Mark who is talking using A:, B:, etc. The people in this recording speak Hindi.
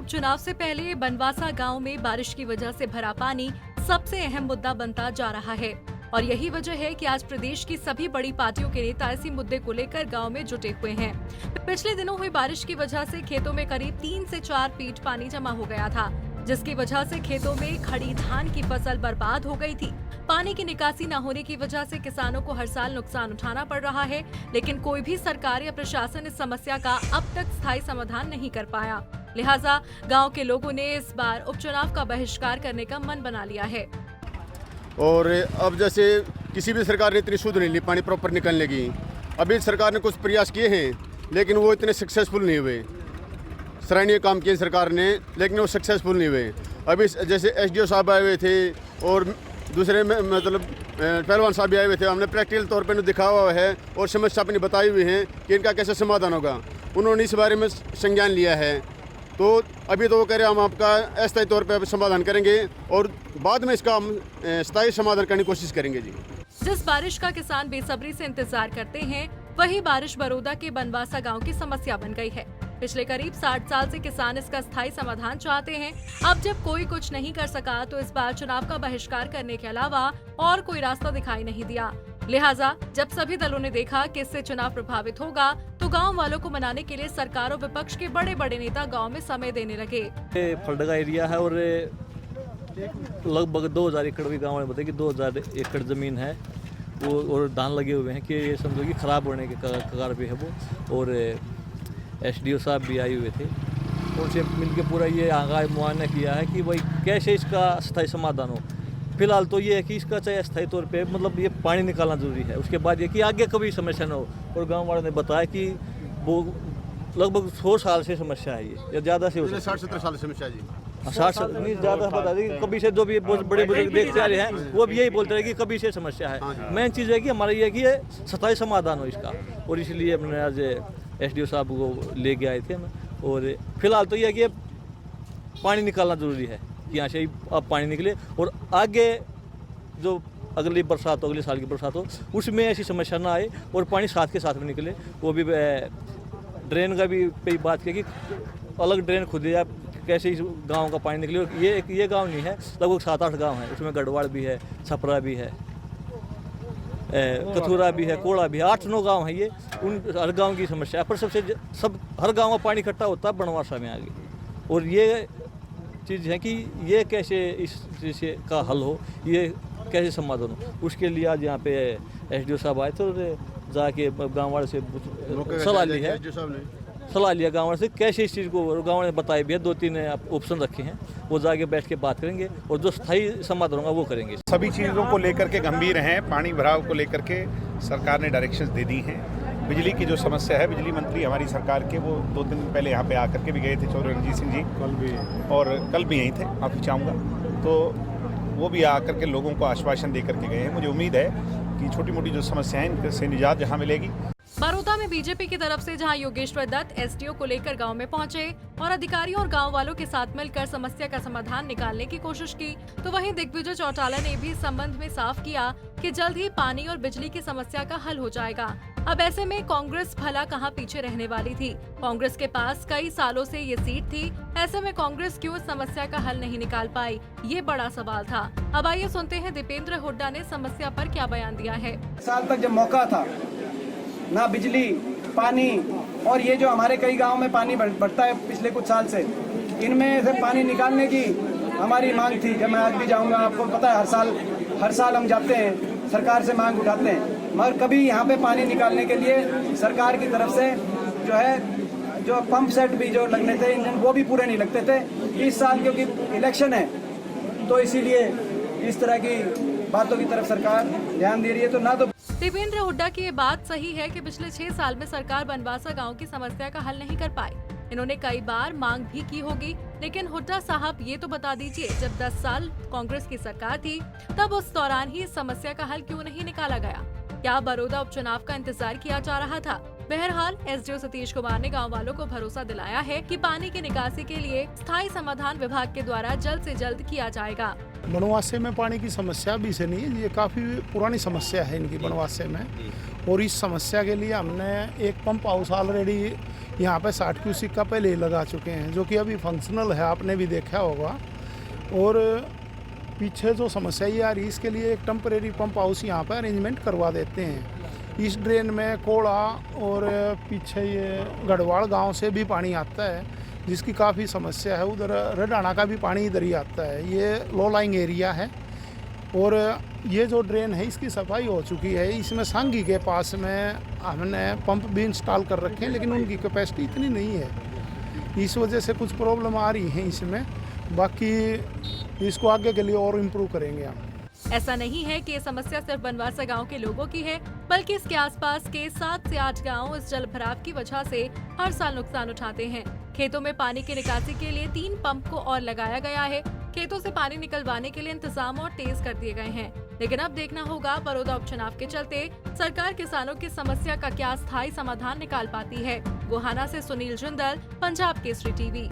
A: उपचुनाव से पहले बनवासा गांव में बारिश की वजह से भरा पानी सबसे अहम मुद्दा बनता जा रहा है और यही वजह है कि आज प्रदेश की सभी बड़ी पार्टियों के नेता इसी मुद्दे को लेकर गांव में जुटे हुए हैं। पिछले दिनों हुई बारिश की वजह से खेतों में करीब 3 से 4 फीट पानी जमा हो गया था, जिसकी वजह से खेतों में खड़ी धान की फसल बर्बाद हो गई थी। पानी की निकासी न होने की वजह से किसानों को हर साल नुकसान उठाना पड़ रहा है, लेकिन कोई भी सरकार या प्रशासन इस समस्या का अब तक स्थायी समाधान नहीं कर पाया। लिहाजा गांव के लोगों ने इस बार उपचुनाव का बहिष्कार करने का मन बना लिया है।
B: और अब जैसे किसी भी सरकार ने इतनी शुद्ध नहीं ली पानी प्रॉपर निकलने की। अभी सरकार ने कुछ प्रयास किए हैं, लेकिन वो इतने सक्सेसफुल नहीं हुए। सराहनीय काम किए सरकार ने, लेकिन वो सक्सेसफुल नहीं हुए। अभी जैसे एसडीओ साहब आए हुए थे और दूसरे में मतलब पहलवान साहब भी आए हुए थे। हमने प्रैक्टिकल तौर पर दिखा हुआ है और समस्या अपनी बताई हुई है कि इनका कैसे समाधान होगा। उन्होंने इस बारे में संज्ञान लिया है। तो अभी तो वो कह रहे हैं हम आपका अस्थायी तौर पर समाधान करेंगे और बाद में इसका हम स्थायी समाधान करने की कोशिश करेंगे जी।
A: जिस बारिश का किसान बेसब्री से इंतजार करते हैं, वही बारिश बरोदा के बनवासा गांव की समस्या बन गई है। पिछले करीब 60 साल से किसान इसका स्थायी समाधान चाहते हैं। अब जब कोई कुछ नहीं कर सका तो इस बार चुनाव का बहिष्कार करने के अलावा और कोई रास्ता दिखाई नहीं दिया। लिहाजा जब सभी दलों ने देखा कि इससे चुनाव प्रभावित होगा, तो गांव वालों को मनाने के लिए सरकार और विपक्ष के बड़े बड़े नेता गांव में समय देने लगे।
C: फलडगा एरिया है और लगभग 2000 एकड़ भी गांव में बताया कि 2000 एकड़ जमीन है वो और धान लगे हुए हैं कि ये समझो कि खराब होने के कगार पे है वो। और एसडीओ साहब भी आए हुए थे, उनसे मिलकर पूरा ये आगाह मुआयना किया है कि भाई कैसे इसका स्थायी समाधान हो। फिलहाल तो ये है कि इसका चाहे अस्थायी तौर पे मतलब ये पानी निकालना जरूरी है। उसके बाद ये कि आगे कभी समस्या न हो। और गांव वालों ने बताया कि वो लगभग 100 साल से समस्या है ये, या ज़्यादा से
B: 60-70 साल से समस्या जी।
C: 60 नहीं ज़्यादा बता दें। कभी से जो भी बड़े बुजुर्ग देखते आ रहे हैं वो भी यही बोलते रहे कि कभी से समस्या है। मेन चीज़ है कि हमारा ये है कि ये स्थायी समाधान हो इसका, और इसलिए हमने आज एसडीओ साहब को लेके आए थे हम। और फिलहाल तो ये है कि पानी निकालना ज़रूरी है कि यहाँ से अब पानी निकले और आगे जो अगली बरसात हो, अगले साल की बरसात हो, उसमें ऐसी समस्या ना आए और पानी साथ के साथ में निकले। वो भी ड्रेन का भी पे बात की कि अलग ड्रेन खुद या कैसे इस गांव का पानी निकले। और ये गांव नहीं है, लगभग 7-8 गांव है। उसमें गढ़वाड़ भी है, छपरा भी है, कथूरा भी है, कोड़ा भी है। 8-9 गाँव है ये। उन हर गाँव की समस्या है, पर हर गाँव में पानी इकट्ठा होता है बनवासा में आगे। और ये चीज़ है कि ये कैसे इस चीज़ का हल हो, ये कैसे समाधान हो, उसके लिए आज यहाँ पे एसडीओ साहब आए थे और जाके गाँव वाले से सलाह ली है। सलाह लिया गाँव वाले से कैसे इस चीज़ को, गाँव ने बताए भी है। 2-3 ऑप्शन रखे हैं, वो जाके बैठ के बात करेंगे और जो स्थायी समाधान होगा वो करेंगे।
D: सभी चीज़ों को लेकर के गंभीर हैं। पानी भराव को लेकर के सरकार ने डायरेक्शंस दे दी हैं। बिजली की जो समस्या है, बिजली मंत्री हमारी सरकार के वो 2 दिन पहले यहाँ पे आकर के भी गए थे, चौधरी रणजीत सिंह जी, कल भी यहीं थे, माफ़ी चाहूँगा। तो वो भी आकर के लोगों को आश्वासन दे करके गए हैं। मुझे उम्मीद है कि छोटी मोटी जो समस्याएं इनसे निजात जहाँ मिलेगी।
A: बरोदा में बीजेपी की तरफ से जहां योगेश्वर दत्त एसडीओ को लेकर गांव में पहुंचे और अधिकारियों और गांव वालों के साथ मिलकर समस्या का समाधान निकालने की कोशिश की, तो वहीं दिग्विजय चौटाला ने भी इस संबंध में साफ किया कि जल्द ही पानी और बिजली की समस्या का हल हो जाएगा। अब ऐसे में कांग्रेस भला कहां पीछे रहने वाली थी। कांग्रेस के पास कई सालों से ये सीट थी, ऐसे में कांग्रेस क्यों इस समस्या का हल नहीं निकाल पाई, ये बड़ा सवाल था। अब आइए सुनते हैं दीपेंद्र हुड्डा ने समस्या पर क्या बयान दिया है।
E: साल तक जब मौका था, ना बिजली, पानी, और ये जो हमारे कई गांव में पानी बढ़ता है पिछले कुछ साल से, इनमें से पानी निकालने की हमारी मांग थी। जब मैं आज भी जाऊंगा, आपको पता है हर साल हम जाते हैं, सरकार से मांग उठाते हैं, मगर कभी यहाँ पे पानी निकालने के लिए सरकार की तरफ से जो पंप सेट भी जो लगने थे इंजन, वो भी पूरे नहीं लगते थे। इस साल क्योंकि इलेक्शन है, तो इसीलिए इस तरह की बातों की तरफ सरकार ध्यान दे रही है। तो ना तो
A: दीपेंद्र हुड्डा की ये बात सही है कि पिछले 6 साल में सरकार बनवासा गांव की समस्या का हल नहीं कर पाई। इन्होंने कई बार मांग भी की होगी, लेकिन हुड्डा साहब ये तो बता दीजिए, जब 10 साल कांग्रेस की सरकार थी, तब उस दौरान ही इस समस्या का हल क्यों नहीं निकाला गया? क्या बरोदा उपचुनाव का इंतजार किया जा रहा था? बहरहाल एसडीओ सतीश कुमार ने गांव वालों को भरोसा दिलाया है कि पानी की निकासी के लिए स्थायी समाधान विभाग के द्वारा जल्द से जल्द किया जाएगा।
F: बनवासे में पानी की समस्या भी से नहीं है, ये काफ़ी पुरानी समस्या है इनकी बनवासे में। और इस समस्या के लिए हमने एक पंप हाउस ऑलरेडी यहाँ पे 60 क्यूसिक का पहले ही लगा चुके हैं, जो कि अभी फंक्शनल है, आपने भी देखा होगा। और पीछे जो समस्या ये आ रही है, इसके लिए एक टेम्परेरी पंप हाउस यहाँ पर अरेंजमेंट करवा देते हैं। इस ड्रेन में कोड़ा और पीछे ये गढ़वाड़ गांव से भी पानी आता है, जिसकी काफ़ी समस्या है। उधर रडाना का भी पानी इधर ही आता है। ये लो लाइंग एरिया है और ये जो ड्रेन है इसकी सफाई हो चुकी है। इसमें सांगी के पास में हमने पंप भी इंस्टॉल कर रखे हैं, लेकिन उनकी कैपेसिटी इतनी नहीं है। इस वजह से कुछ प्रॉब्लम आ रही है इसमें। बाकी इसको आगे के लिए और इम्प्रूव करेंगे हम।
A: ऐसा नहीं है कि ये समस्या सिर्फ बनवासा गांव के लोगों की है, बल्कि इसके आसपास के 7 से 8 गांव इस जल भराव की वजह से हर साल नुकसान उठाते हैं। खेतों में पानी की निकासी के लिए 3 पंप को और लगाया गया है। खेतों से पानी निकलवाने के लिए इंतजाम और तेज कर दिए गए हैं। लेकिन अब देखना होगा बड़ौदा उपचुनाव के चलते सरकार किसानों की समस्या का क्या स्थायी समाधान निकाल पाती है। गोहाना से सुनील जिंदल, पंजाब केसरी टीवी।